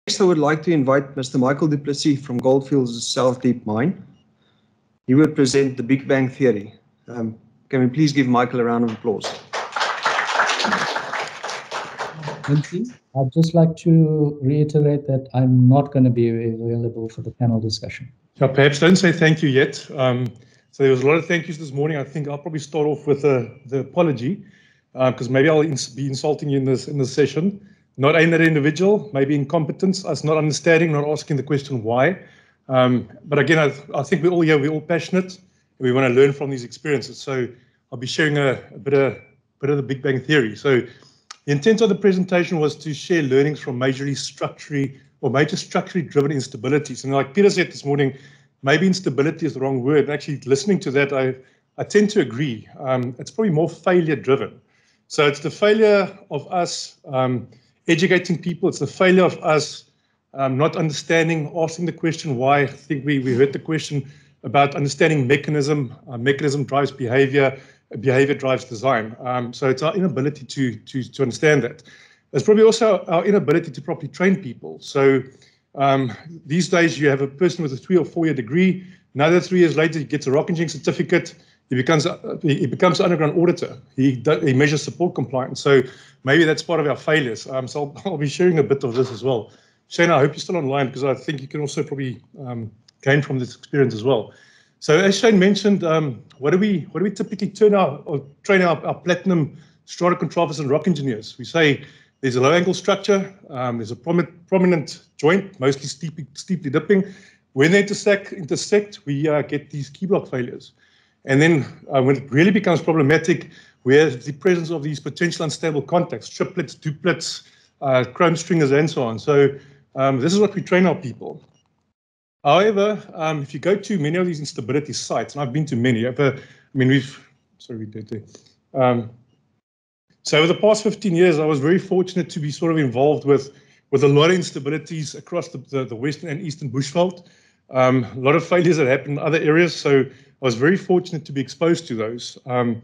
Next, I would like to invite Mr. Michael du Plessis from Goldfields South Deep Mine. He will present the Big Bang Theory. Can we please give Michael a round of applause? Thank you. I'd just like to reiterate that I'm not going to be available for the panel discussion. Perhaps don't say thank you yet. So there was a lot of thank yous this morning. I think I'll probably start off with the apology, because maybe I'll be insulting you in this session. Not aimed at an individual, maybe incompetence, us not understanding, not asking the question why. But again, I think we're all here, we're all passionate, and we want to learn from these experiences. So I'll be sharing a bit of the Big Bang Theory. So the intent of the presentation was to share learnings from major structurally driven instabilities. And like Peter said this morning, maybe instability is the wrong word. And actually, listening to that, I tend to agree. It's probably more failure driven. So it's the failure of us educating people. It's the failure of us not understanding, asking the question why. I think we heard the question about understanding mechanism. Mechanism drives behavior. Behavior drives design. So it's our inability to understand that. It's probably also our inability to properly train people. So these days you have a person with a 3 or 4 year degree. Another 3 years later, he gets a rock engineering certificate. He becomes an underground auditor. He measures support compliance. So maybe that's part of our failures. So I'll be sharing a bit of this as well. Shane, I hope you're still online, because I think you can also probably gain from this experience as well. So as Shane mentioned, what do we typically train our platinum strata controllers and rock engineers? We say there's a low angle structure, there's a prominent joint, mostly steeply dipping. When they intersect, we get these key block failures. And then when it really becomes problematic, we have the presence of these potential unstable contacts, triplets, duplets, chrome stringers, and so on. So this is what we train our people. However, if you go to many of these instability sites, and I've been to many, so over the past 15 years, I was very fortunate to be sort of involved with a lot of instabilities across the western and eastern bushveld. A lot of failures that happen in other areas, so I was very fortunate to be exposed to those, and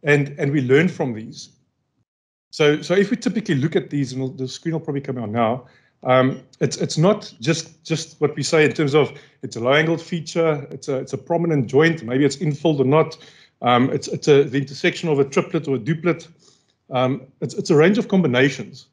we learn from these. So if we typically look at these, and the screen will probably come out now, it's not just what we say in terms of it's a low-angled feature, it's a prominent joint, maybe it's infilled or not, it's the intersection of a triplet or a duplet. It's a range of combinations.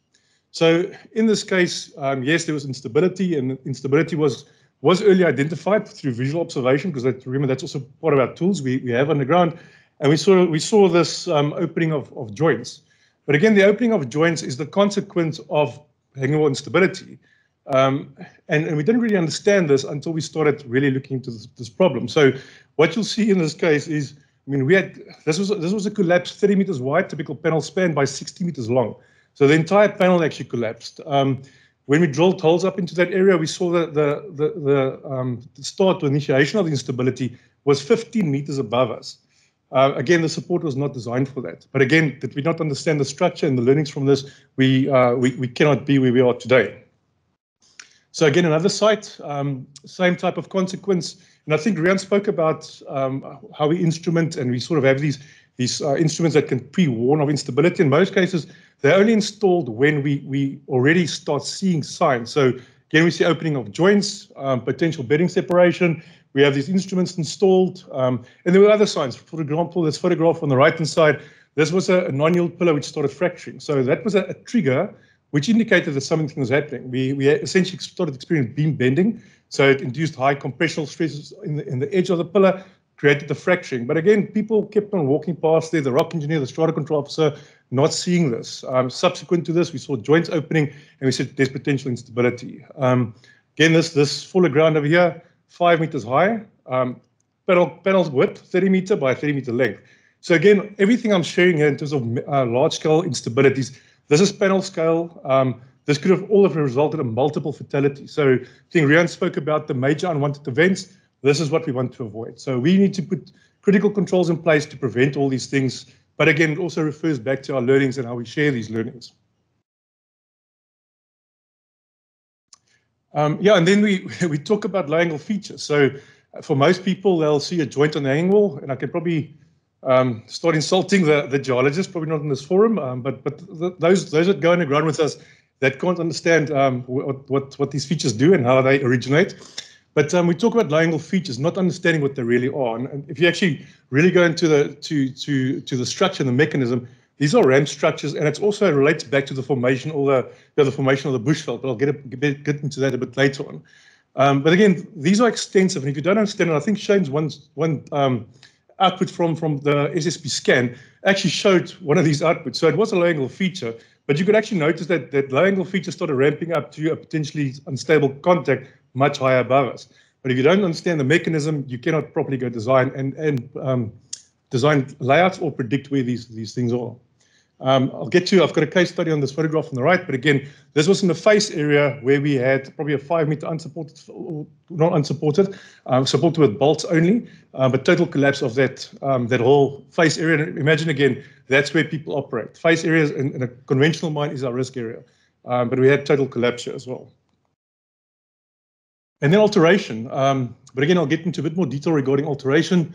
So in this case, yes, there was instability, and instability was early identified through visual observation, because remember that's also part of our tools we have underground, and we saw this opening of joints. But again, the opening of joints is the consequence of hanging wall instability, and we didn't really understand this until we started really looking into this problem. So what you'll see in this case is, this was a collapse 30 meters wide, typical panel span by 60 meters long. So the entire panel actually collapsed. When we drilled holes up into that area, we saw that the start or initiation of the instability was 15 meters above us. Again, the support was not designed for that. But again, did we not understand the structure and the learnings from this, we cannot be where we are today. So again, another site, same type of consequence. And I think Rian spoke about how we instrument, and we sort of have these instruments that can pre-warn of instability. In most cases, they're only installed when we already start seeing signs. So again, we see opening of joints, potential bedding separation. We have these instruments installed, and there were other signs. For example, this photograph on the right-hand side, this was a non-yield pillar which started fracturing. So that was a trigger which indicated that something was happening. We essentially started experiencing beam bending, so it induced high compressional stresses in the edge of the pillar, created the fracturing. But again, people kept on walking past there, the rock engineer, the strata control officer, not seeing this. Subsequent to this, we saw joints opening, and we said there's potential instability. Again, this fuller ground over here, 5 meters high, panels width, 30 meter by 30 meter length. So again, everything I'm sharing here in terms of large-scale instabilities, this is panel scale. This could have all resulted in multiple fatalities. So I think Rian spoke about the major unwanted events. This is what we want to avoid. So we need to put critical controls in place to prevent all these things. But again, it also refers back to our learnings and how we share these learnings. And then we talk about low angle features. So for most people, they'll see a joint on the hanging wall, and I can probably start insulting the geologists, probably not in this forum, but those that go underground with us, that can't understand what these features do and how they originate. But we talk about low-angle features, not understanding what they really are. And if you actually really go into the structure and the mechanism, these are ramp structures, and it also relates back to the formation or the formation of the bushveld. But I'll get into that a bit later on. But again, these are extensive, and if you don't understand it, I think Shane's one output from the SSP scan actually showed one of these outputs. So it was a low-angle feature, but you could actually notice that low-angle feature started ramping up to a potentially unstable contact much higher above us. But if you don't understand the mechanism, you cannot properly go design and design layouts or predict where these things are. I've got a case study on this photograph on the right, but again, this was in the face area where we had probably a 5 meter unsupported, not unsupported, supported with bolts only, but total collapse of that whole face area. And imagine again, that's where people operate. Face areas in a conventional mine is our risk area, but we had total collapse here as well. And then alteration, but again, I'll get into a bit more detail regarding alteration.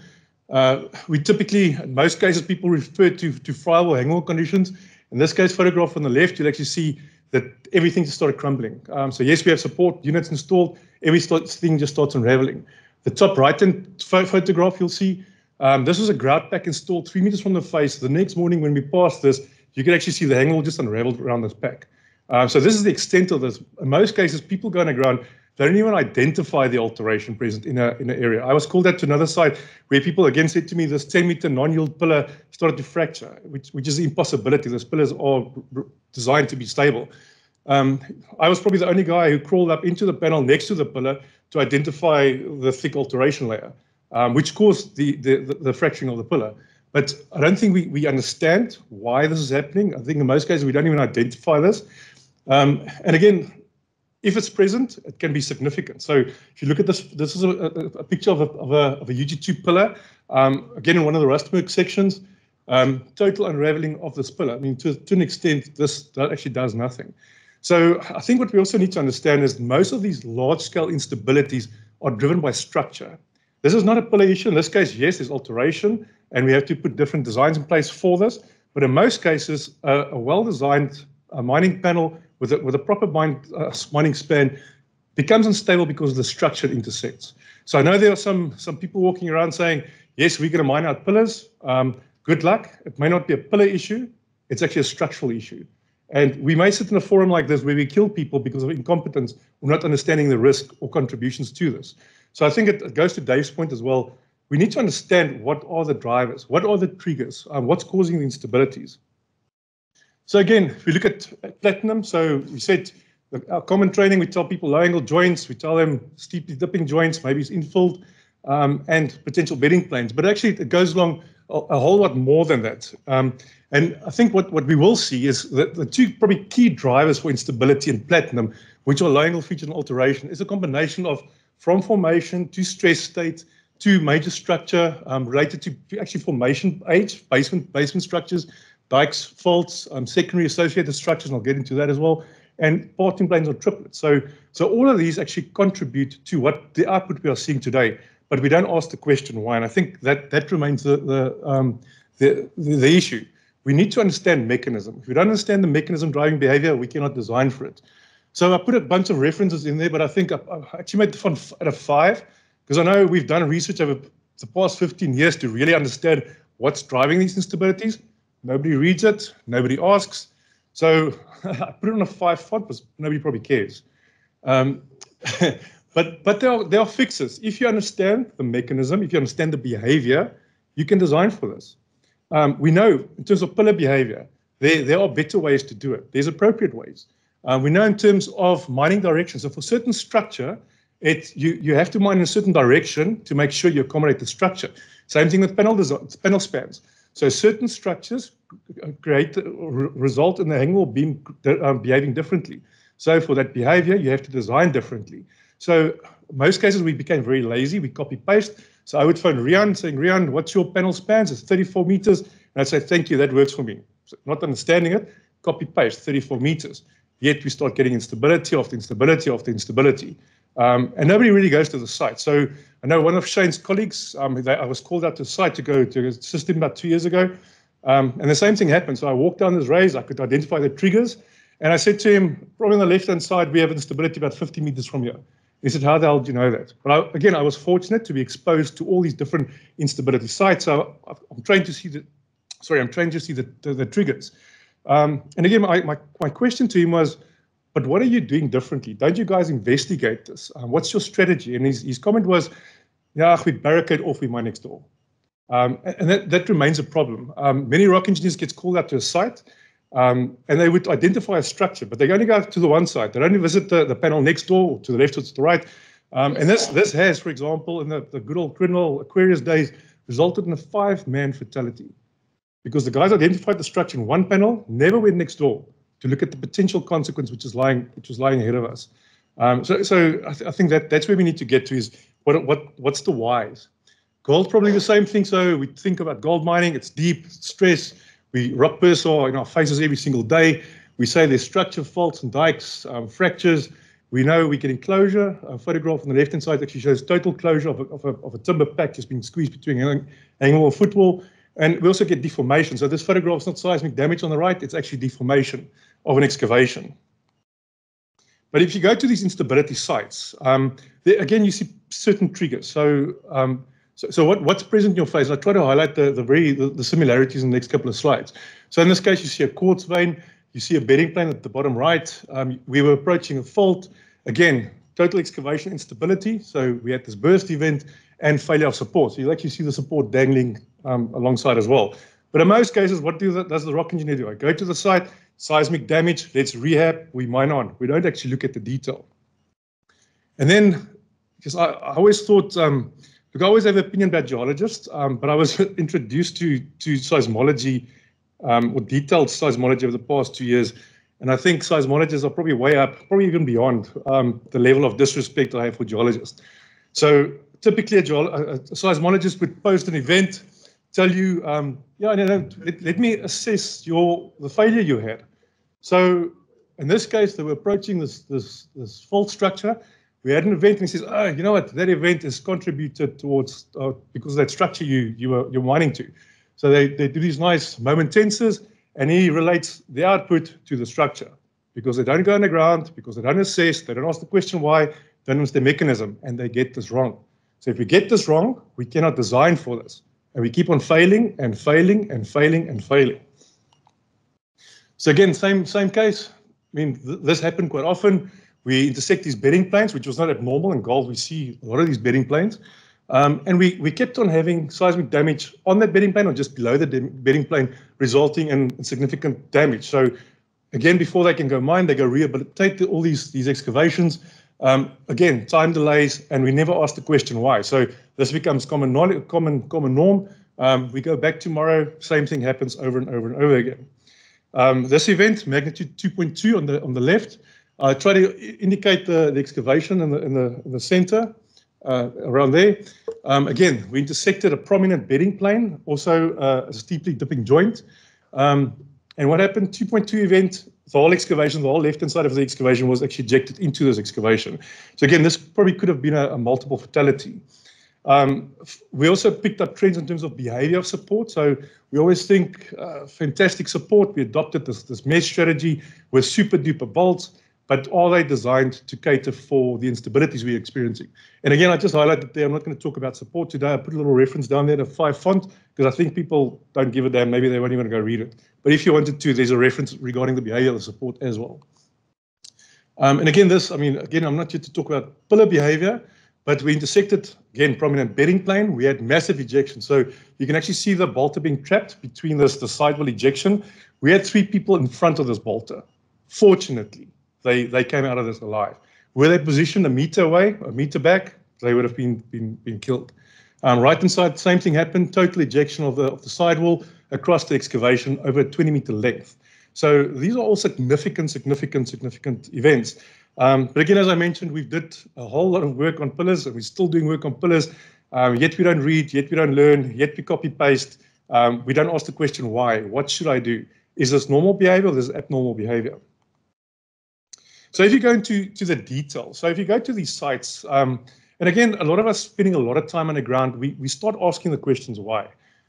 We typically, in most cases, people refer to friable hangwall conditions. In this case, photograph on the left, you'll actually see that everything just started crumbling. So yes, we have support units installed. Everything just starts unraveling. The top right-hand photograph, you'll see, this was a grout pack installed 3 meters from the face. The next morning when we passed this, you can actually see the hangwall just unraveled around this pack. So this is the extent of this. In most cases, people go underground. They don't even identify the alteration present in an area. I was called out to another site where people again said to me, this 10-meter non-yield pillar started to fracture, which is an impossibility. Those pillars are designed to be stable. I was probably the only guy who crawled up into the panel next to the pillar to identify the thick alteration layer, which caused the fracturing of the pillar. But I don't think we understand why this is happening. I think in most cases we don't even identify this. And again, if it's present, it can be significant. So if you look at this, this is a picture of a UG2 pillar. Again, in one of the Rustenburg sections, total unraveling of this pillar. I mean, to an extent, this actually does nothing. So I think what we also need to understand is most of these large-scale instabilities are driven by structure. This is not a pillar issue. In this case, yes, there's alteration, and we have to put different designs in place for this. But in most cases, a well-designed mining panel with a proper mining span becomes unstable because the structure intersects. So I know there are some people walking around saying, yes, we're going to mine out pillars. Good luck. It may not be a pillar issue. It's actually a structural issue. And we may sit in a forum like this where we kill people because of incompetence or not understanding the risk or contributions to this. So I think it goes to Dave's point as well. We need to understand what are the drivers, what are the triggers, what's causing the instabilities. So again, if we look at platinum, so we said our common training, we tell people low angle joints, we tell them steeply dipping joints, maybe it's infilled, and potential bedding planes. But actually it goes along a whole lot more than that. And I think what we will see is that the two probably key drivers for instability in platinum, which are low angle feature and alteration, is a combination of from formation to stress state to major structure related to actually formation age, basement structures, dikes, faults, secondary associated structures, and I'll get into that as well, and parting planes or triplets. So all of these actually contribute to what the output we are seeing today, but we don't ask the question why, and I think that remains the issue. We need to understand mechanism. If we don't understand the mechanism driving behavior, we cannot design for it. So I put a bunch of references in there, but I think I actually made the fun at a 5, because I know we've done research over the past 15 years to really understand what's driving these instabilities. Nobody reads it, nobody asks. So I put it on a 5 font, because nobody probably cares. But there are fixes. If you understand the mechanism, if you understand the behavior, you can design for this. We know in terms of pillar behavior, there are better ways to do it. There's appropriate ways. We know in terms of mining direction. So for certain structure, you have to mine in a certain direction to make sure you accommodate the structure. Same thing with panel spans. So certain structures result in the hangwall beam behaving differently. So for that behavior, you have to design differently. So in most cases, we became very lazy. We copy paste. So I would phone Rian saying, Rian, what's your panel spans? It's 34 meters. And I'd say, thank you, that works for me. So not understanding it, copy paste, 34 meters. Yet we start getting instability after instability after instability. And nobody really goes to the site. So I know one of Shane's colleagues, I was called out to the site to go to assist him about 2 years ago. And the same thing happened. So I walked down this raise, I could identify the triggers. And I said to him, probably on the left-hand side, we have instability about 50 meters from here. He said, how the hell do you know that? But again, I was fortunate to be exposed to all these different instability sites. So I'm trying to see the triggers. And again, my question to him was, but what are you doing differently? Don't you guys investigate this? What's your strategy? And his comment was, yeah, we barricade off with my next door. And that remains a problem. Many rock engineers get called out to a site, and they would identify a structure, but they only go to the one side. They only visit the panel next door, or to the left or to the right. And this has, for example, in the good old criminal Aquarius days, resulted in a 5-man fatality. Because the guys identified the structure in one panel, never went next door to look at the potential consequence which was lying ahead of us. So I think that's where we need to get to, is what's the whys? Gold, probably the same thing. So we think about gold mining, it's deep, it's stress. We rock bursts are in our faces every single day. We say there's structure faults and dikes, fractures. We know we get enclosure. A photograph on the left-hand side actually shows total closure of a timber pack just being squeezed between hanging wall and footwall. And we also get deformation. So this photograph is not seismic damage on the right, it's actually deformation of an excavation. But if you go to these instability sites, there, again, you see certain triggers. So what's present in your phase? I try to highlight the similarities in the next couple of slides. So in this case, you see a quartz vein, you see a bedding plane at the bottom right. We were approaching a fault. Again, total excavation instability. So we had this burst event and failure of support. So you actually see the support dangling alongside as well. But in most cases, what does the rock engineer do? I go to the site, seismic damage, let's rehab, we mine on. We don't actually look at the detail. And then, because I always thought, look, I always have an opinion about geologists, but I was introduced to seismology, or detailed seismology over the past 2 years. And I think seismologists are probably way up, probably even beyond the level of disrespect I have for geologists. So typically a seismologist would post an event, tell you, let me assess the failure you had. So in this case, they were approaching this fault structure. We had an event, and he says, oh, you know what, that event has contributed towards, because of that structure you're mining to. So they do these nice moment tensors, and he relates the output to the structure, because they don't go underground, because they don't assess, they don't ask the question why, they don't understand the mechanism, and they get this wrong. So if we get this wrong, we cannot design for this. And we keep on failing and failing and failing and failing. So again, same case. I mean, this happened quite often. We intersect these bedding planes, which was not abnormal. In gold, we see a lot of these bedding planes. And we kept on having seismic damage on that bedding plane or just below the bedding plane, resulting in significant damage. So again, before they can go mine, they go rehabilitate all these excavations. Again, time delays, and we never ask the question why. So this becomes common norm. We go back tomorrow, same thing happens over and over and over again. This event, magnitude 2.2 on the left, I try to indicate the excavation in the center, around there. Again, we intersected a prominent bedding plane, also a steeply dipping joint. And what happened, 2.2 event, the whole excavation, the whole left-hand side of the excavation was actually ejected into this excavation. So again, this probably could have been a multiple fatality. We also picked up trends in terms of behavior of support. So we always think fantastic support. We adopted this mesh strategy with super duper bolts, but are they designed to cater for the instabilities we're experiencing? And again, I just highlighted there, I'm not going to talk about support today. I put a little reference down there, the 5 font, because I think people don't give a damn. Maybe they won't even go read it. But if you wanted to, there's a reference regarding the behavior of the support as well. And again, I'm not here to talk about pillar behavior, but we intersected, again, prominent bedding plane. We had massive ejection. So you can actually see the bolter being trapped between the sidewall ejection. We had 3 people in front of this bolter. Fortunately, they came out of this alive. Were they positioned a meter away, a meter back, they would have been killed. Right inside, same thing happened, total ejection of the sidewall across the excavation over a 20-meter length. So these are all significant events. But again, as I mentioned, we did a whole lot of work on pillars, and we're still doing work on pillars. Yet we don't read, yet we don't learn, yet we copy paste. We don't ask the question why. What should I do? Is this normal behavior or is this abnormal behavior? So if you go into the details, so if you go to these sites, and again, a lot of us spending a lot of time on the ground, we start asking the questions why.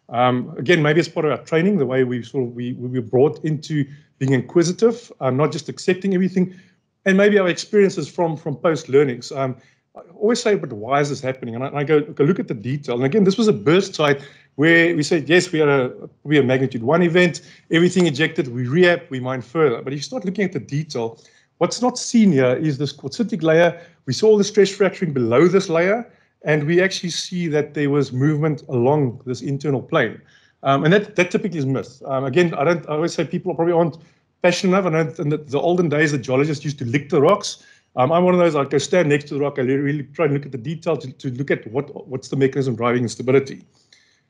Again, maybe as part of our training, the way we were brought into being inquisitive, not just accepting everything, and maybe our experiences from post learnings. I always say, but why is this happening? And I go look at the detail. And again, this was a burst site where we said, yes, we had a magnitude 1 event, everything ejected, we rehab, we mine further. But if you start looking at the detail, what's not seen here is this quartzitic layer. We saw all the stress fracturing below this layer, and we actually see that there was movement along this internal plane. And that typically is missed. Again, I always say people probably aren't passionate enough. And in the olden days, the geologists used to lick the rocks. I'm one of those, I go stand next to the rock, I really try and look at the detail to look at what's the mechanism driving instability.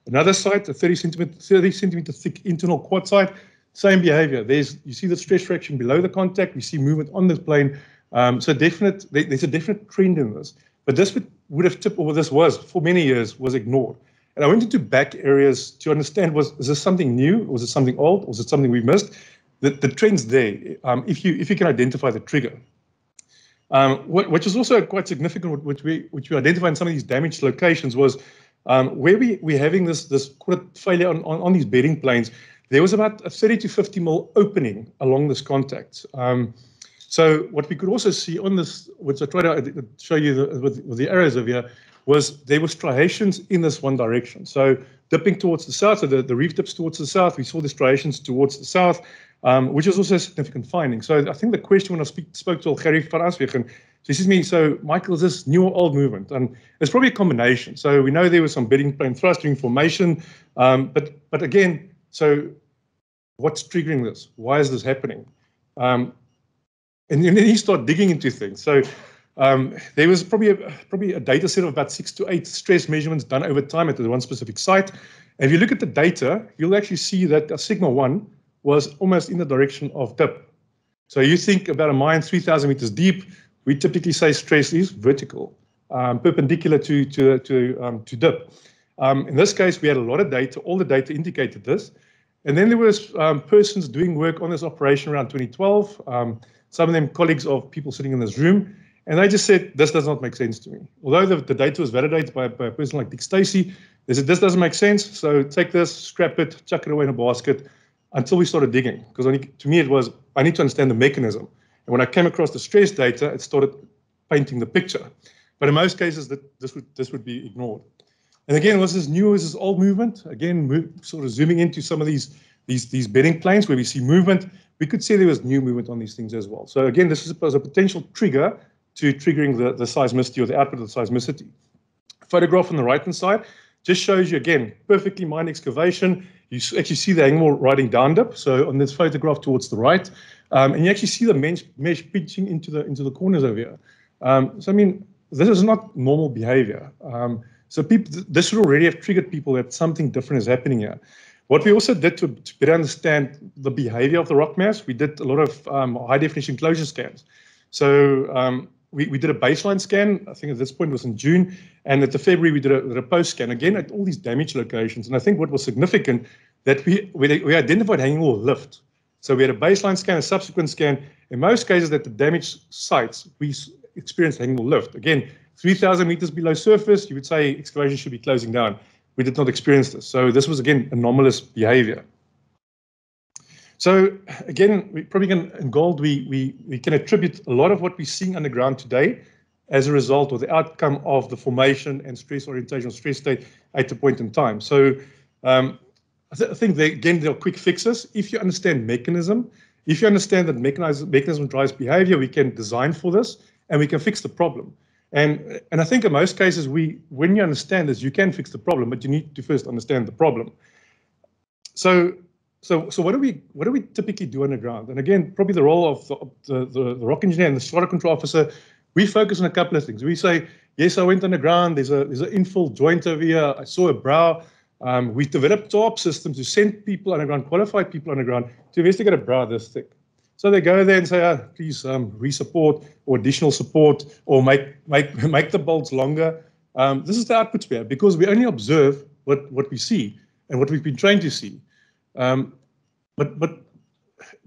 Another site, a 30 centimeter thick internal quartzite, same behavior. You see the stress fraction below the contact, we see movement on this plane. So there's a definite trend in this. But this would have tipped, or this was, for many years, was ignored. And I went into back areas to understand, is this something new? Was it something old? Was it something we missed? The trend's there, if you can identify the trigger. Which is also quite significant, which we identified in some of these damaged locations, was where we're having this failure on these bedding planes. There was about a 30 to 50 mil opening along this contact. So what we could also see on this, which I try to show you with the arrows over here, was there were striations in this one direction. So dipping towards the south, so the reef dips towards the south, we saw the striations towards the south, which is also a significant finding. So I think the question when I spoke to Gerry van Aswegen, she says to me, so Michael, is this new or old movement? And it's probably a combination. So we know there was some bedding plane thrust during formation, but again, so what's triggering this? Why is this happening? And then you start digging into things. So there was probably a data set of about 6 to 8 stress measurements done over time at the one specific site. And if you look at the data, you'll actually see that a sigma 1 was almost in the direction of dip. So you think about a mine 3,000 meters deep, we typically say stress is vertical, perpendicular to dip. In this case, we had a lot of data. All the data indicated this. And then there was persons doing work on this operation around 2012. Some of them colleagues of people sitting in this room, and they just said, this does not make sense to me. Although the data was validated by a person like Dick Stacey, they said, this doesn't make sense, so take this, scrap it, chuck it away in a basket, until we started digging. Because to me, it was, I need to understand the mechanism. And when I came across the stress data, it started painting the picture. But in most cases, this would be ignored. And again, was this new, is this old movement? Again, sort of zooming into some of these bedding planes where we see movement, we could see there was new movement on these things as well. So again, this is a potential trigger to triggering the seismicity or the output of the seismicity. Photograph on the right-hand side just shows you, again, perfectly mined excavation. You actually see the hanging wall riding down dip. So on this photograph towards the right, and you actually see the mesh pitching into the corners over here. So I mean, this is not normal behavior. So this should already have triggered people that something different is happening here. What we also did to better understand the behavior of the rock mass, we did a lot of high definition closure scans. So we did a baseline scan, I think at this point it was in June, and at the February we did a post scan, again at all these damaged locations. And I think what was significant, that we identified hanging wall lift. So we had a baseline scan, a subsequent scan. In most cases at the damaged sites, we experienced hanging wall lift. Again, 3,000 meters below surface, you would say excavation should be closing down. We did not experience this. So this was, again, anomalous behavior. So again, we probably can, in gold, we can attribute a lot of what we're seeing underground today as a result or the outcome of the formation and stress orientation or stress state at a point in time. So I think, again, there are quick fixes. If you understand mechanism, if you understand that mechanism drives behavior, we can design for this and we can fix the problem. And I think in most cases, when you understand this, you can fix the problem, but you need to first understand the problem. So what do we typically do underground? And again, probably the role of the rock engineer and the strata control officer, we focus on a couple of things. We say, yes, I went underground. There's an infill joint over here. I saw a brow. We developed TARP systems to send people underground, qualified people underground, to investigate a brow this thick. So they go there and say, please re-support or additional support or make the bolts longer. This is the outputs we have because we only observe what we see and what we've been trained to see. But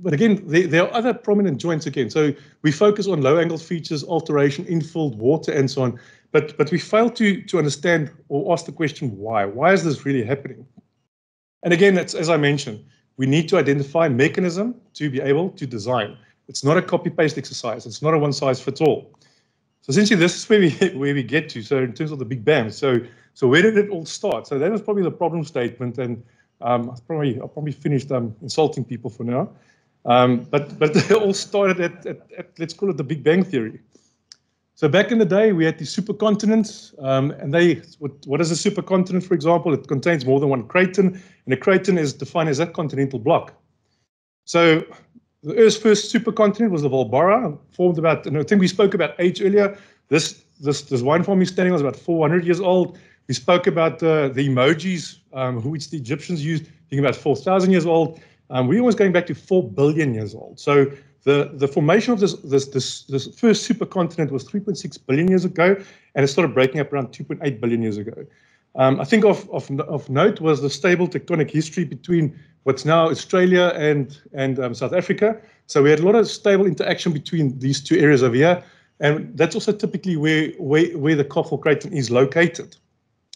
again, there are other prominent joints again. So we focus on low angle features, alteration, infill, water, and so on. But we fail to understand or ask the question why. Why is this really happening? And again, it's, as I mentioned, we need to identify a mechanism to be able to design. It's not a copy-paste exercise. It's not a one-size-fits-all. So essentially, this is where we get to. So in terms of the Big Bang, so where did it all start? So that was probably the problem statement, and I'll probably finished insulting people for now. But it all started at let's call it the Big Bang theory. So back in the day, we had these supercontinents, and what is a supercontinent, for example? It contains more than one craton, and a craton is defined as a continental block. So the Earth's first supercontinent was the Volbara, formed about, and I think we spoke about age earlier. This wine farm is standing was about 400 years old. We spoke about the emojis, which the Egyptians used, being about 4,000 years old. We're almost going back to 4 billion years old. So the formation of this first supercontinent was 3.6 billion years ago, and it started breaking up around 2.8 billion years ago. I think of note was the stable tectonic history between what's now Australia and South Africa. So we had a lot of stable interaction between these two areas over here, and that's also typically where the Carpal Craton is located.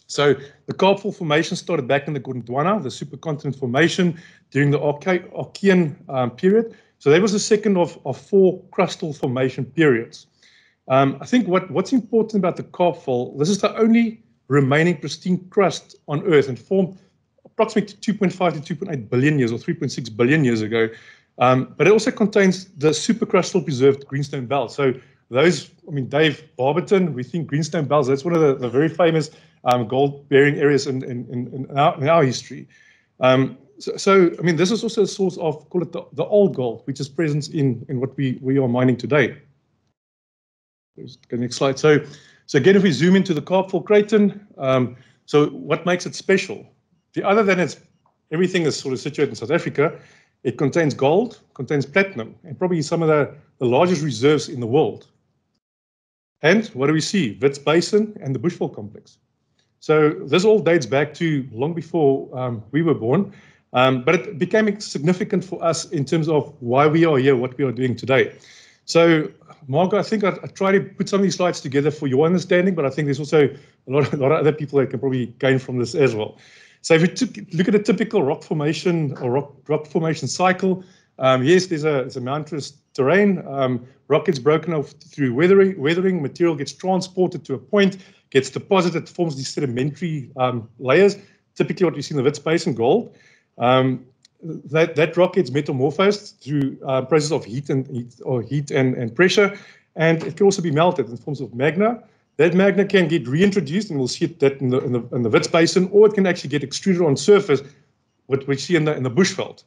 So the Carpal formation started back in the Gondwana, the supercontinent formation during the Archean period. So that was the second of 4 crustal formation periods. I think what's important about the Carpal, this is the only remaining pristine crust on Earth and formed approximately 2.5 to 2.8 billion years or 3.6 billion years ago. But it also contains the supercrustal preserved greenstone belts. So those, I mean, Dave Barberton, we think greenstone belts, that's one of the very famous gold-bearing areas in our history. So, I mean, this is also a source of, call it the old gold, which is present in what we are mining today. Next slide. So again, if we zoom into the Carpal Craton, so what makes it special? Other than everything is sort of situated in South Africa, it contains gold, contains platinum, and probably some of the largest reserves in the world. And what do we see? Wits Basin and the Bushveld complex. So this all dates back to long before we were born, but it became significant for us in terms of why we are here, what we are doing today. So, Marco, I think I try to put some of these slides together for your understanding, but I think there's also a lot of other people that can probably gain from this as well. So if we look at a typical rock formation or rock formation cycle, yes, there's a mountainous terrain. Rock gets broken off through weathering. Material gets transported to a point, gets deposited, forms these sedimentary layers. Typically, what we see in the Wits Basin, gold. That rock gets metamorphosed through process of heat and pressure, and it can also be melted in forms of magma. That magma can get reintroduced, and we'll see that in the Wits Basin, or it can actually get extruded on surface, what we see in the Bushveld.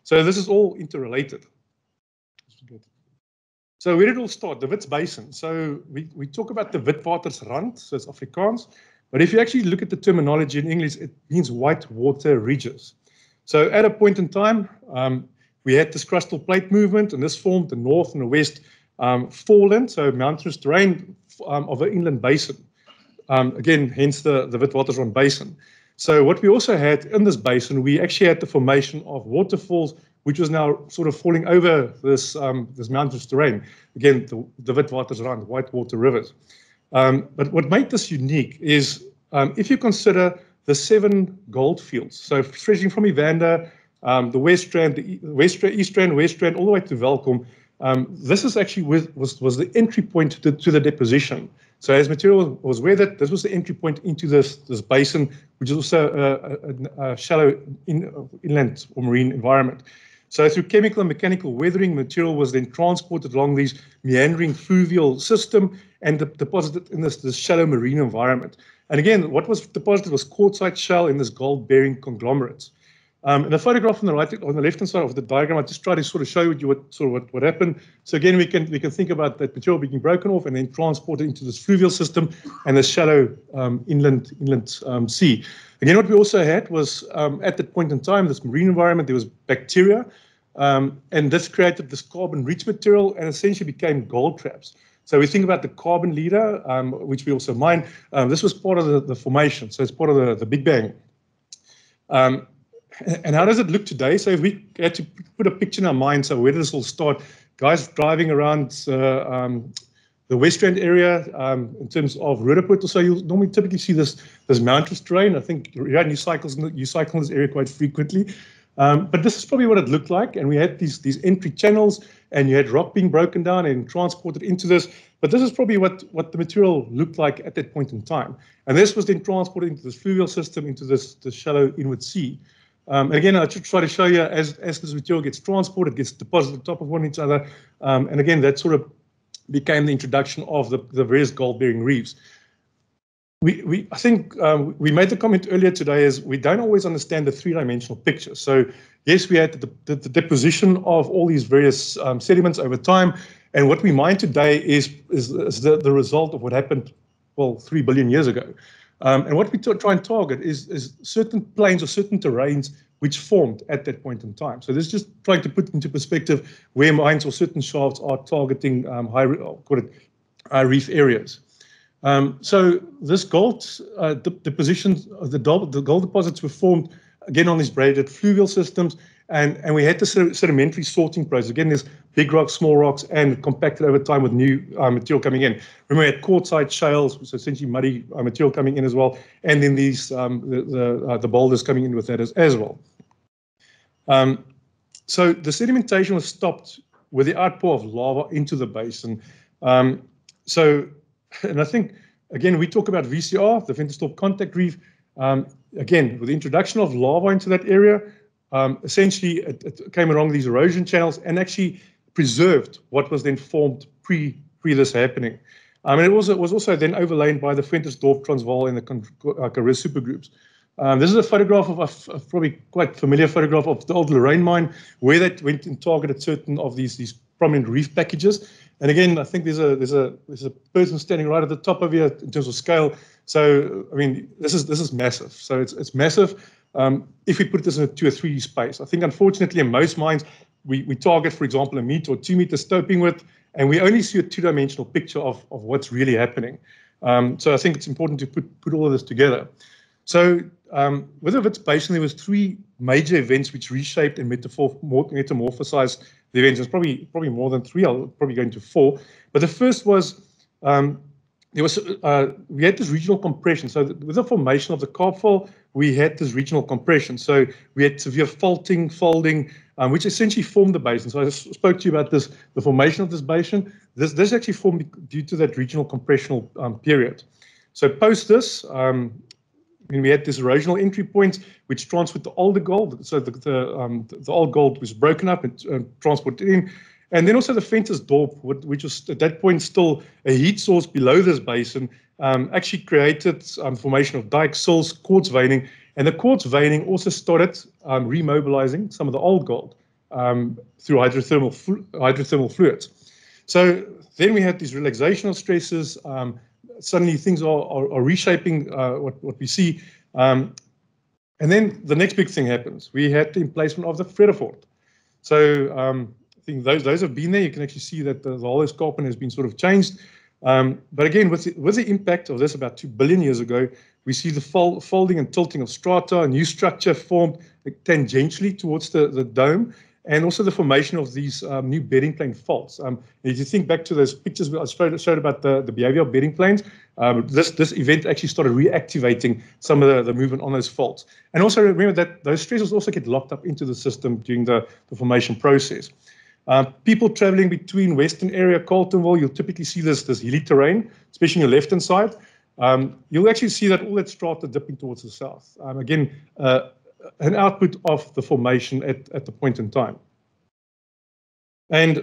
So this is all interrelated. So where did it all start? The Wits Basin. So we talk about the Witwatersrand, so it's Afrikaans, but if you actually look at the terminology in English, it means white water ridges. So at a point in time, we had this crustal plate movement, and this formed the north and the west foreland, so mountainous terrain of an inland basin. Again, hence the Witwatersrand Basin. So what we also had in this basin, we actually had the formation of waterfalls, which was now sort of falling over this mountainous terrain. Again, the Witwatersrand, white water rivers. But what made this unique is if you consider the 7 gold fields, so stretching from Evander, the West Strand, East Strand, West Strand, all the way to Welkom, this is actually was the entry point to the deposition. So as material was weathered, this was the entry point into this basin, which is also a shallow inland or marine environment. So through chemical and mechanical weathering, material was then transported along these meandering fluvial system and deposited in this shallow marine environment. And again, what was deposited was quartzite shell in this gold-bearing conglomerates. In the photograph on the right, on the left-hand side of the diagram, I just try to sort of show you what happened. So again, we can think about that material being broken off and then transported into this fluvial system and the shallow inland sea. Again, what we also had was at that point in time, this marine environment, there was bacteria, and this created this carbon-rich material and essentially became gold traps. So we think about the carbon leader, which we also mine. This was part of the formation, so it's part of the Big Bang. And how does it look today? So if we had to put a picture in our mind, so where does this all start? Guys driving around the West Rand area, in terms of Roodepoort, so you'll normally typically see this mountainous terrain. I think you cycle in this area quite frequently. But this is probably what it looked like, and we had these entry channels, and you had rock being broken down and transported into this. But this is probably what the material looked like at that point in time. And this was then transported into this fluvial system, into this shallow inward sea. And again, I should try to show you as this material gets transported, gets deposited on top of one each other. And again, that sort of became the introduction of the various gold-bearing reefs. I think we made the comment earlier today is we don't always understand the three-dimensional picture. So yes, we had the deposition of all these various sediments over time, and what we mine today is the result of what happened, well, 3 billion years ago. And what we try and target is certain planes or certain terrains which formed at that point in time. So this is just trying to put into perspective where mines or certain shafts are targeting high reef areas. So this gold depositions, the gold deposits were formed again on these braided fluvial systems, and we had the sedimentary sorting process. Again, there's big rocks, small rocks, and compacted over time with new material coming in. Remember, we had quartzite shales, so essentially muddy material coming in as well, and then these the boulders coming in with that as well. So the sedimentation was stopped with the outpour of lava into the basin. And I think, again, we talk about VCR, the Ventersdorp Contact Reef. Again, with the introduction of lava into that area, essentially it came along these erosion channels and actually preserved what was then formed pre this happening. And it was also then overlain by the Ventersdorp, Transvaal, and the Karoo supergroups. This is a photograph of a probably quite familiar photograph of the old Lorraine mine, where they went and targeted certain of these prominent reef packages. And again, I think there's a person standing right at the top of here in terms of scale. So I mean, this is massive. So it's massive. If we put this in a 2 or 3D space, I think unfortunately in most mines we target, for example, 1 meter or 2 meter stoping width, and we only see a 2-dimensional picture of what's really happening. So I think it's important to put all of this together. So with the Wits Basin, there was 3 major events which reshaped and metamorphosized the events. There's probably more than 3. I'll probably go into 4. But the first was we had this regional compression. So with the formation of the Kaap Fault, we had this regional compression. So we had severe faulting, folding, which essentially formed the basin. So I spoke to you about this, the formation of this basin. This actually formed due to that regional compressional period. So post this, when we had this erosional entry points, which transferred the older gold. So the old gold was broken up and transported in. And then also the Ventersdorp, which was at that point still a heat source below this basin, actually created formation of dike sills, quartz veining. And the quartz veining also started remobilizing some of the old gold through hydrothermal fluids. So then we had these relaxational stresses. Suddenly things are reshaping what we see. And then the next big thing happens. We had the emplacement of the Vredefort. So I think those have been there. You can actually see that the whole escarpment has been sort of changed. But again, with the impact of this about 2 billion years ago, we see the folding and tilting of strata, a new structure formed tangentially towards the dome, and also the formation of these new bedding plane faults. If you think back to those pictures I showed about the behavior of bedding planes, this event actually started reactivating some of the movement on those faults. And also remember that those stresses also get locked up into the system during the formation process. People traveling between Western area, Carletonville, you'll typically see this hilly terrain, especially on your left-hand side. You'll actually see that all that strata dipping towards the south. Again, an output of the formation at the point in time. And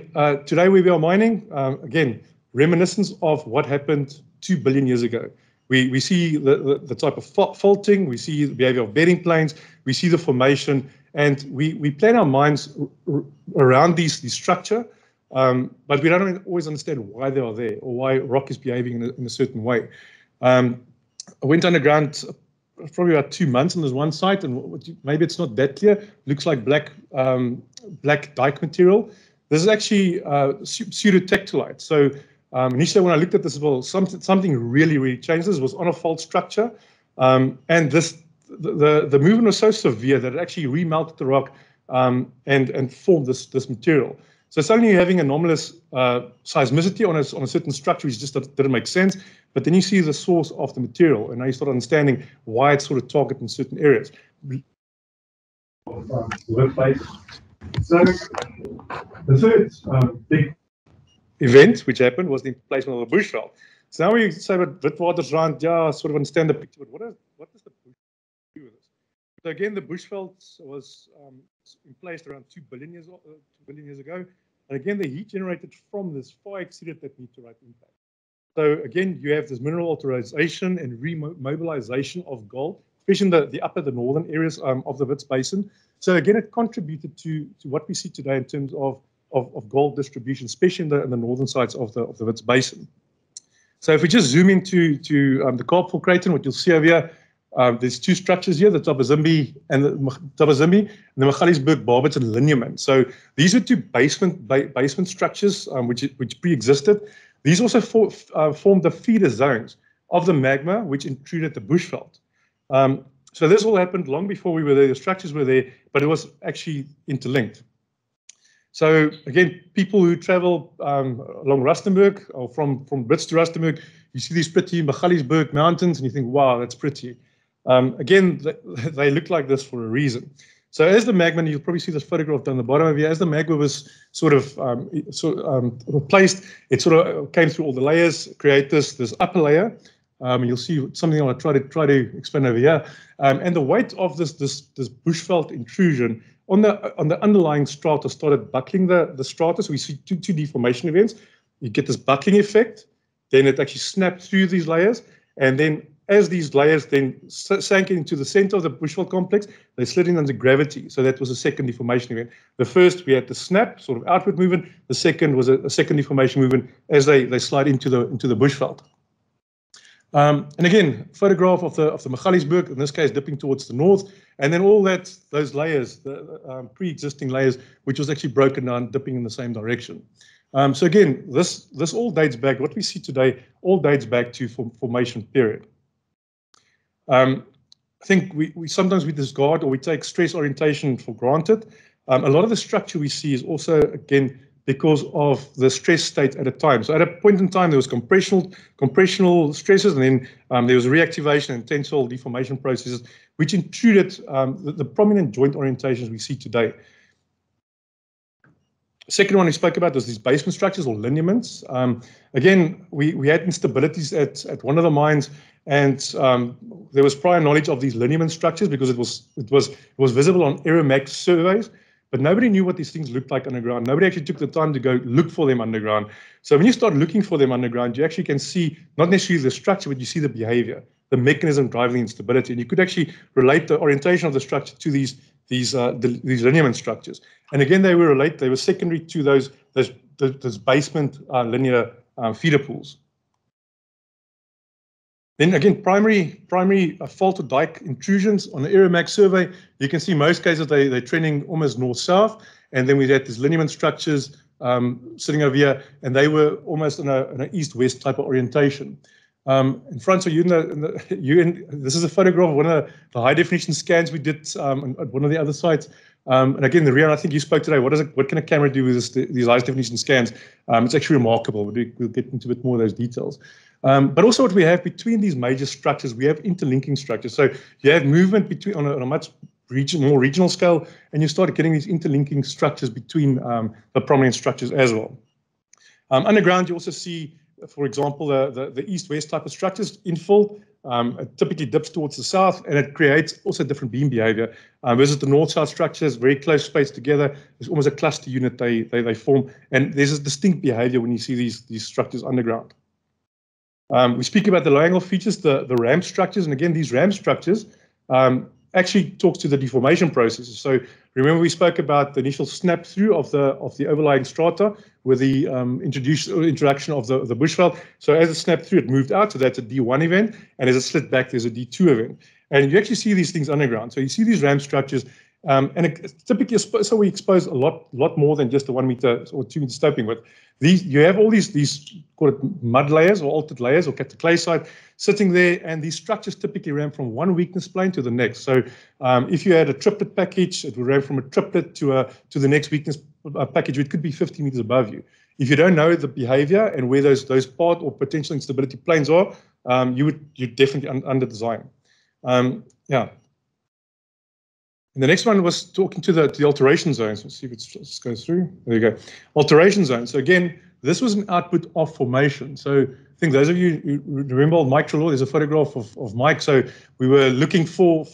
today where we are mining, again, reminiscence of what happened 2 billion years ago. We see the type of faulting, we see the behavior of bedding planes, we see the formation, and we plan our mines around these structure, but we don't always understand why they are there or why rock is behaving in a certain way. I went underground probably about 2 months on this one site, and maybe it's not that clear. Looks like black dike material. This is actually pseudotectolite. So initially, when I looked at this as well, something really changed. This was on a fault structure, and the movement was so severe that it actually remelted the rock and formed this material. So suddenly you're having anomalous seismicity on a certain structure, which just didn't make sense. But then you see the source of the material, and now you start understanding why it's sort of targeted in certain areas. Workplace. So the third big event which happened was the placement of the bushveld. So now we say about Witwatersrand, yeah, sort of understand the picture, but what does the bush do with this? So again, the bushveld was in place around 2 billion years ago. And again, the heat generated from this far exceeded that meteorite impact. So again, you have this mineral alteration and remobilization of gold, especially in the northern areas of the Wits Basin. So again, it contributed to what we see today in terms of gold distribution, especially in the northern sides of the Wits Basin. So if we just zoom into the Kaapveld Craton, what you'll see over here, there's two structures here, the Tabazimbi and the Magaliesberg Barbets and lineament. So these are two basement structures which pre-existed. These also formed the feeder zones of the magma, which intruded the bushveld. So this all happened long before we were there. The structures were there, but it was actually interlinked. So again, people who travel along Rustenburg or from Brits to Rustenburg, you see these pretty Magaliesberg mountains, and you think, wow, that's pretty. Again, they look like this for a reason. So as the magma, and you'll probably see this photograph down the bottom of here, as the magma was sort of replaced, it sort of came through all the layers, create this upper layer. You'll see something I'll try to explain over here. And the weight of this bushveld intrusion on the underlying strata started buckling the strata. So we see two deformation events. You get this buckling effect, then it actually snapped through these layers, and then as these layers then sank into the center of the bushveld complex, they slid in under gravity. So that was a second deformation event. The first, we had the snap, sort of outward movement. The second was a second deformation movement as they slide into the bushveld. And again, photograph of the Magaliesberg, in this case dipping towards the north, and then all those layers, the pre-existing layers, which was actually broken down, dipping in the same direction. So again, this all dates back, what we see today all dates back to formation period. I think we sometimes discard or we take stress orientation for granted. A lot of the structure we see is also, again, because of the stress state at a time. So at a point in time, there was compressional stresses, and then there was reactivation and tensile deformation processes, which intruded the prominent joint orientations we see today. Second one we spoke about was these basement structures or lineaments. Again, we had instabilities at one of the mines, and there was prior knowledge of these lineament structures because it was visible on aeromag surveys, but nobody knew what these things looked like underground. Nobody actually took the time to go look for them underground. So when you start looking for them underground, you actually can see not necessarily the structure, but you see the behavior, the mechanism driving the instability, and you could actually relate the orientation of the structure to these lineament structures. And again, they were secondary to those basement linear feeder pools. Then again, primary fault or dike intrusions on the aeromag survey, you can see most cases they're trending almost north-south, and then we had these lineament structures sitting over here, and they were almost in an east-west type of orientation. In front of you, this is a photograph of one of the high-definition scans we did at one of the other sites. And again, the Rian, I think you spoke today. What can a camera do with these high-definition scans? It's actually remarkable. We'll get into a bit more of those details. But also what we have between these major structures, we have interlinking structures. So you have movement between on a much more regional scale, and you start getting these interlinking structures between the prominent structures as well. Underground, you also see, for example, the east-west type of structures, infill. It typically dips towards the south, and it creates also different beam behavior. Versus the north-south structures, very close spaced together. There's almost a cluster unit they form, and there's a distinct behavior when you see these structures underground. We speak about the low-angle features, the ramp structures, and again, these ramp structures actually talks to the deformation processes. So remember we spoke about the initial snap through of the overlying strata with the interaction of the bushveld. So as it snapped through, it moved out, so that's a D1 event, and as it slid back, there's a D2 event. And you actually see these things underground. So you see these ramp structures, And it's typically, so we expose a lot more than just the 1 meter or 2 meter stoping width. You have all these call it mud layers or altered layers or cataclysite sitting there, and these structures typically ran from one weakness plane to the next. So if you had a triplet package, it would ran from a triplet to the next weakness package, which could be 50 meters above you. If you don't know the behavior and where those part or potential instability planes are, you're definitely under design. Yeah. And the next one was talking to the alteration zones. Let's see if it just goes through. There you go. Alteration zones. So again, this was an output of formation. So I think those of you who remember old Mike Trelaw, there's a photograph of Mike. So we were looking for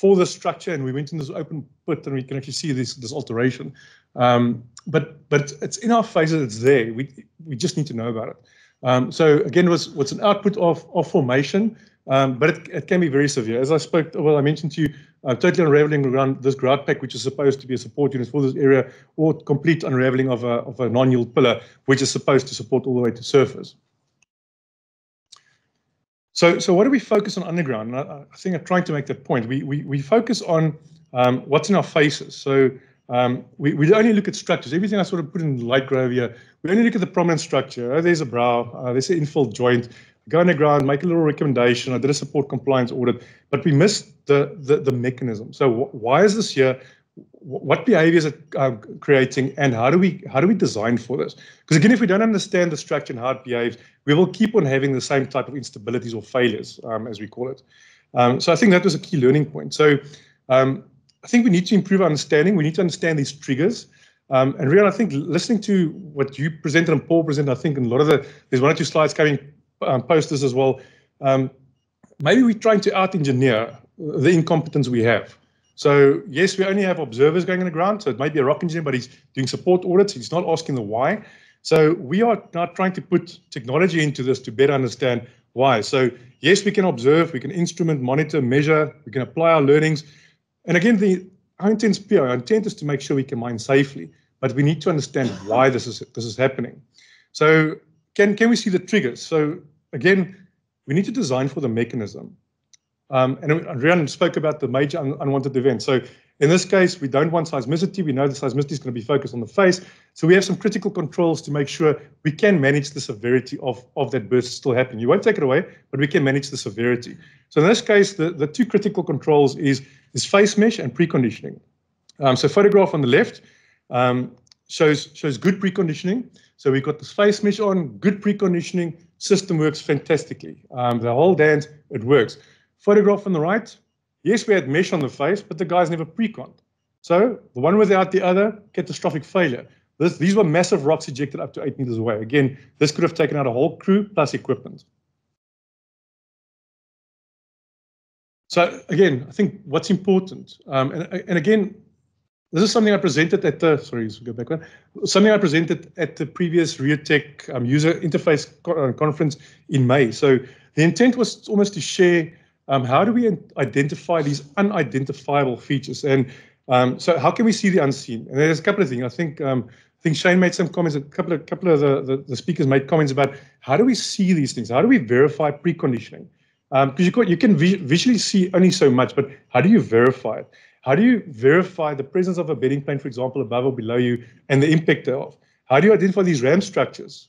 the structure, and we went in this open pit, and we can actually see this alteration. But it's in our faces. It's there. We just need to know about it. So again, what's an output of formation. But it can be very severe. As I mentioned to you, totally unraveling around this grout pack, which is supposed to be a support unit for this area, or complete unraveling of a non-yield pillar, which is supposed to support all the way to surface. So what do we focus on underground? And I think I'm trying to make that point. We focus on what's in our faces. So we only look at structures. Everything I sort of put in light gray over here, we only look at the prominent structure. Oh, there's a brow, there's an infill joint. Go underground, make a little recommendation. I did a support compliance audit, but we missed the mechanism. So why is this here? What behaviors are creating, and how do we design for this? Because again, if we don't understand the structure and how it behaves, we will keep on having the same type of instabilities or failures, as we call it. So I think that was a key learning point. So I think we need to improve our understanding. We need to understand these triggers. And Rian, I think listening to what you presented and Paul presented, I think in a lot of there's 1 or 2 slides coming. Posters as well. Maybe we're trying to out-engineer the incompetence we have. So yes, we only have observers going on the ground. So it might be a rock engineer, but he's doing support audits. He's not asking the why. So we are now trying to put technology into this to better understand why. So yes, we can observe, we can instrument, monitor, measure, we can apply our learnings. And again, our intent is pure. Our intent is to make sure we can mine safely, but we need to understand why this is happening. So can we see the triggers? So again, we need to design for the mechanism. And Rian spoke about the major unwanted events. So in this case, we don't want seismicity. We know the seismicity is going to be focused on the face. So we have some critical controls to make sure we can manage the severity of that burst still happening. You won't take it away, but we can manage the severity. So in this case, the 2 critical controls is face mesh and preconditioning. So photograph on the left shows good preconditioning. So we've got this face mesh on, good preconditioning, system works fantastically. The whole dance, it works. Photograph on the right, yes, we had mesh on the face, but the guys never preconned. So the one without the other, catastrophic failure. These were massive rocks ejected up to 8 meters away. Again, this could have taken out a whole crew plus equipment. So again, I think what's important, and again, this is something I presented at the, something I presented at the previous RioTech user interface conference in May. So the intent was almost to share how do we identify these unidentifiable features, and so how can we see the unseen? And there's a couple of things. I think Shane made some comments. A couple of the speakers made comments about how do we see these things? How do we verify preconditioning? Because you can visually see only so much, but how do you verify it? How do you verify the presence of a bedding plane, for example, above or below you, and the impact thereof? How do you identify these RAM structures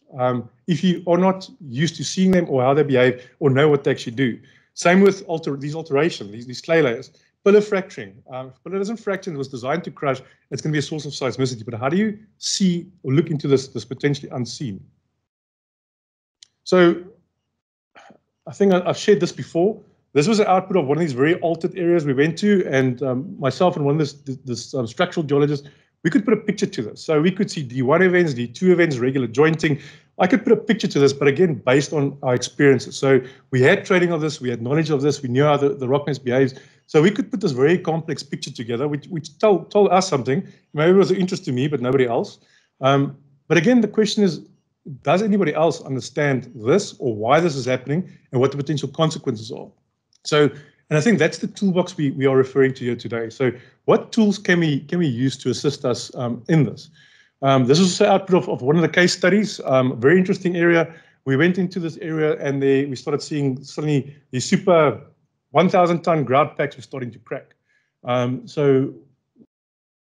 if you are not used to seeing them or how they behave or know what they actually do? Same with these alterations, these clay layers. Pillar fracturing. If pillar doesn't fracture, it was designed to crush, it's going to be a source of seismicity. But how do you see or look into this potentially unseen? So I think I've shared this before. This was an output of one of these very altered areas we went to, and myself and one of this structural geologists, we could put a picture to this. So we could see D1 events, D2 events, regular jointing. I could put a picture to this, but again, based on our experiences. So we had training of this, we had knowledge of this, we knew how the rock mass behaves. So we could put this very complex picture together, which told us something. Maybe it was of interest to me, but nobody else. But again, the question is, does anybody else understand this or why this is happening and what the potential consequences are? So, and I think that's the toolbox we are referring to here today. So what tools can we use to assist us in this? This is an output of one of the case studies, very interesting area. We went into this area and we started seeing suddenly these super 1,000-ton grout packs were starting to crack. So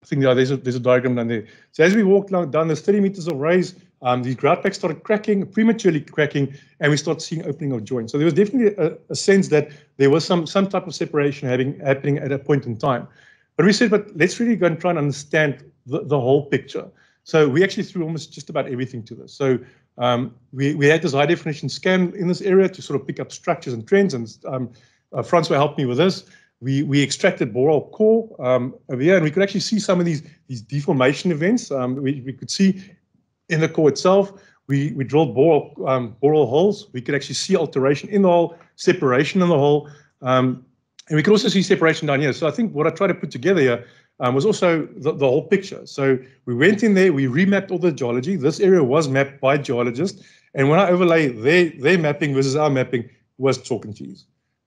I think there's a diagram down there. So as we walked down this 30 meters of raise, these grout packs started cracking, prematurely cracking, and we started seeing opening of joints. So there was definitely a sense that there was some type of separation happening at a point in time. But we said, but let's really go and try and understand the whole picture. So we actually threw almost just about everything to this. So we had this high definition scan in this area to sort of pick up structures and trends, and Francois helped me with this. We extracted borehole core over here, and we could actually see some of these deformation events. We could see in the core itself. We drilled borehole holes. We could actually see alteration in the hole, separation in the hole, and we could also see separation down here. So I think what I tried to put together here was also the whole picture. So we went in there, we remapped all the geology. This area was mapped by geologists, and when I overlay their mapping versus our mapping, was chalk and cheese.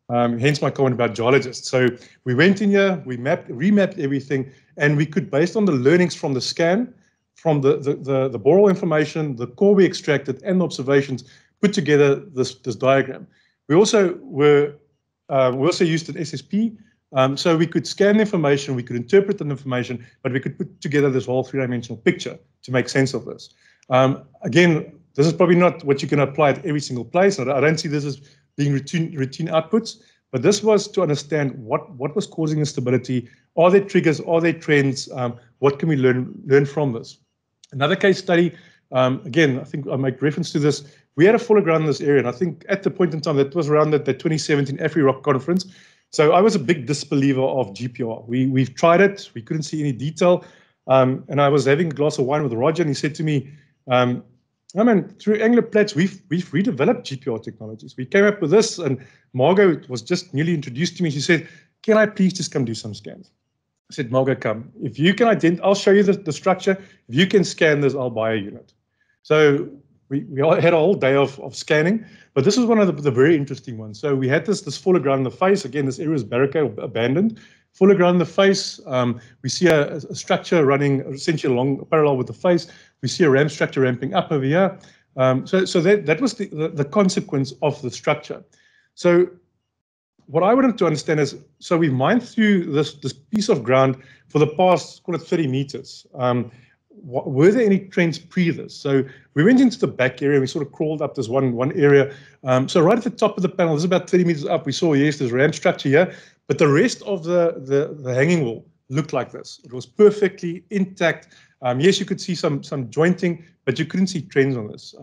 Hence my comment about geologists. So we went in here, we remapped everything, and we could, based on the learnings from the scan, from the borehole information, the core we extracted, and the observations, put together this diagram. We also used an SSP, so we could scan the information, we could interpret the information, but we could put together this whole three-dimensional picture to make sense of this. Again, this is probably not what you can apply at every single place. I don't see this as being routine outputs, but this was to understand what was causing instability. Are there triggers? Are there trends? What can we learn from this? Another case study, again, I think I make reference to this. We had a fall of ground in this area, and I think at the point in time, that was around the 2017 AfriRock conference. So I was a big disbeliever of GPR. We've tried it. We couldn't see any detail. And I was having a glass of wine with Roger, and he said to me, I mean, through Angler Platts, we've redeveloped GPR technologies. We came up with this, and Margot was just newly introduced to me. She said, can I please just come do some scans? I said, Margot, come. If you can I'll show you the structure. If you can scan this, I'll buy a unit. So we all had a whole day of scanning, but this is one of the very interesting ones. So we had this fall of ground in the face. Again, this area is barricade, abandoned. Fall of ground in the face. We see a structure running essentially along parallel with the face. We see a ramp structure ramping up over here. So that was the consequence of the structure. So what I wanted to understand is, so we've mined through this piece of ground for the past, call it 30 meters. Were there any trends pre this? So we went into the back area, we sort of crawled up this one area. So right at the top of the panel, this is about 30 meters up, we saw, yes, there's ramp structure here, but the rest of the hanging wall looked like this. It was perfectly intact. Yes, you could see some jointing, but you couldn't see trends on this.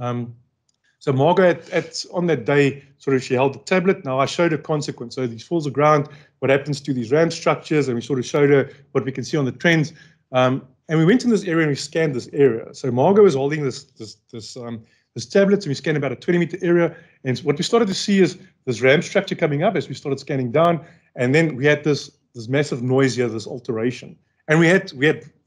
So Margot, on that day, sort of she held the tablet. Now I showed her consequence. So these falls of ground, what happens to these ramp structures, and we sort of showed her what we can see on the trends. And we went in this area and we scanned this area. So Margot was holding this tablet, and we scanned about a 20-meter area. And what we started to see is this ramp structure coming up as we started scanning down. And then we had this massive noise here, this alteration. And we had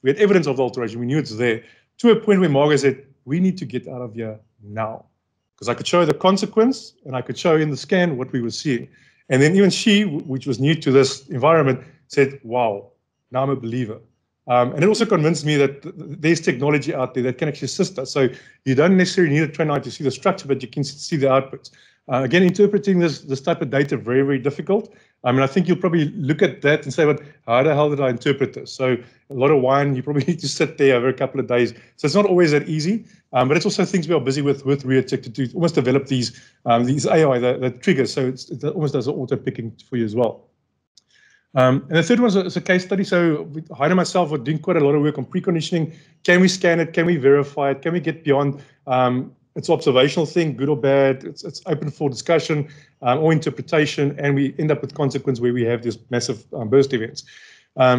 evidence of the alteration. We knew it's there, to a point where Margot said, we need to get out of here now. Because I could show her the consequence, and I could show her in the scan what we were seeing. And then even she, which was new to this environment, said, wow, now I'm a believer. And it also convinced me that there's technology out there that can actually assist us. So you don't necessarily need a trained eye to see the structure, but you can see the outputs. Again, interpreting this type of data, very, very difficult. I mean, I think you'll probably look at that and say, but how the hell did I interpret this? So a lot of wine, you probably need to sit there over a couple of days. So it's not always that easy, but it's also things we are busy with Riotech to almost develop these AI that triggers. So it almost does auto picking for you as well. And the third one is a case study. So Heine and myself are doing quite a lot of work on preconditioning. Can we scan it? Can we verify it? Can we get beyond it's an observational thing, good or bad? It's open for discussion or interpretation, and we end up with consequence where we have these massive burst events.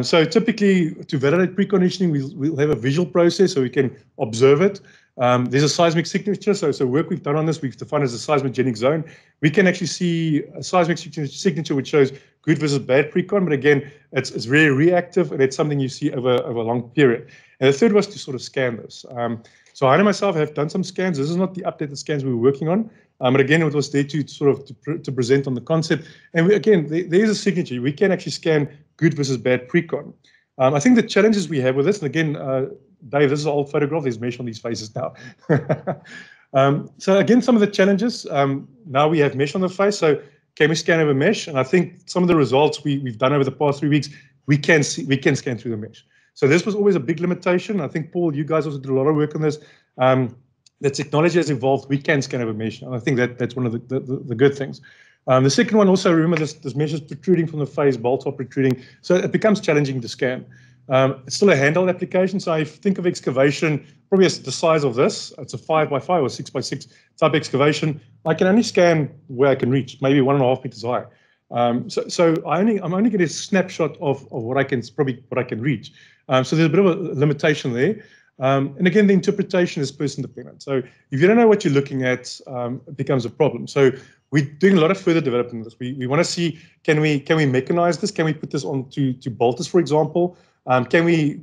So typically, to validate preconditioning, we'll have a visual process so we can observe it. There's a seismic signature. So work we've done on this, we've defined as a seismogenic zone. We can actually see a seismic signature which shows good versus bad precon, but again, it's very reactive, and it's something you see over a long period. And the third was to sort of scan this. So I and myself have done some scans. This is not the updated scans we were working on, but again, it was there to sort of to present on the concept. And there's a signature. We can actually scan good versus bad precon. I think the challenges we have with this, and again, Dave, this is an old photograph. There's mesh on these faces now. So again, some of the challenges. Now we have mesh on the face. So can we scan over mesh? And I think some of the results we've done over the past 3 weeks, we can scan through the mesh. So this was always a big limitation. I think, Paul, you guys also did a lot of work on this. The technology has evolved. We can scan over mesh, and I think that's one of the good things. The second one, also remember this mesh is protruding from the face, bolt top protruding, so it becomes challenging to scan. It's still a handheld application, so I think of excavation probably as the size of this. It's a 5x5 or 6x6 type excavation. I can only scan where I can reach, maybe 1.5 meters high. So I'm only getting a snapshot of what I can reach. So there's a bit of a limitation there. And again, the interpretation is person dependent. So if you don't know what you're looking at, it becomes a problem. So we're doing a lot of further development of this. We want to see, can we mechanize this? Can we put this onto bolters, for example? Can we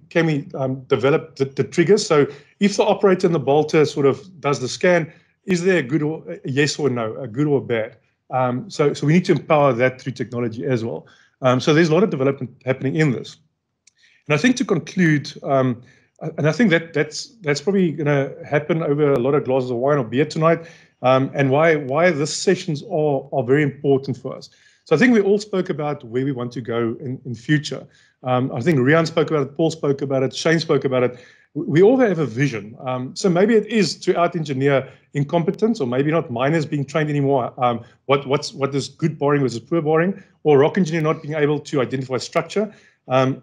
develop the triggers? So if the operator in the bolter sort of does the scan, is there a good or a yes or no, a good or a bad? So we need to empower that through technology as well. So there's a lot of development happening in this. And I think to conclude, and I think that's probably going to happen over a lot of glasses of wine or beer tonight, and why these sessions are very important for us. So I think we all spoke about where we want to go in future. I think Rian spoke about it, Paul spoke about it, Shane spoke about it. We all have a vision. So maybe it is to out-engineer incompetence, or maybe not miners being trained anymore. What is good boring versus poor boring, or rock engineer not being able to identify structure.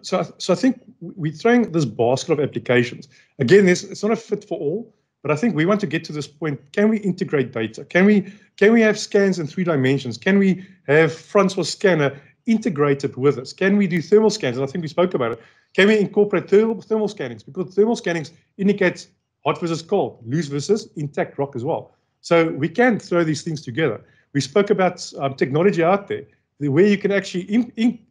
So I think we're throwing this basket of applications. Again, it's not a fit for all, but I think we want to get to this point. Can we integrate data? Can we have scans in 3 dimensions? Can we have Francois scanner integrated with us? Can we do thermal scans? And I think we spoke about it. Can we incorporate thermal scannings? Because thermal scannings indicates hot versus cold, loose versus intact rock as well. So we can throw these things together. We spoke about technology out there, where you can actually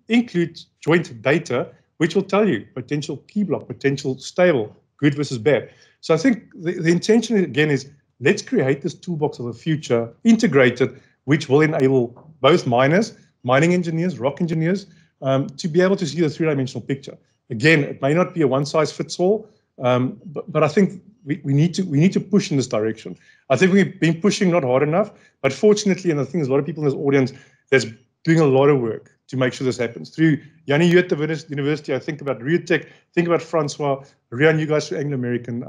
include joint data, which will tell you potential key block, potential stable, good versus bad. So I think the intention, again, is let's create this toolbox of the future, integrated, which will enable both miners, mining engineers, rock engineers, to be able to see the 3-dimensional picture. Again, it may not be a one-size-fits-all, but I think we need to push in this direction. I think we've been pushing not hard enough, but fortunately, and I think there's a lot of people in this audience that's doing a lot of work to make sure this happens. Through Yanni, you at the university, I think about Riotech, think about Francois, Rian, you guys are Anglo-American.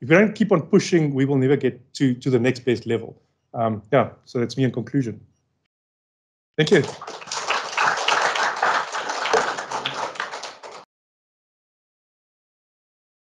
If we don't keep on pushing, we will never get to the next best level. Yeah, so that's me in conclusion. Thank you.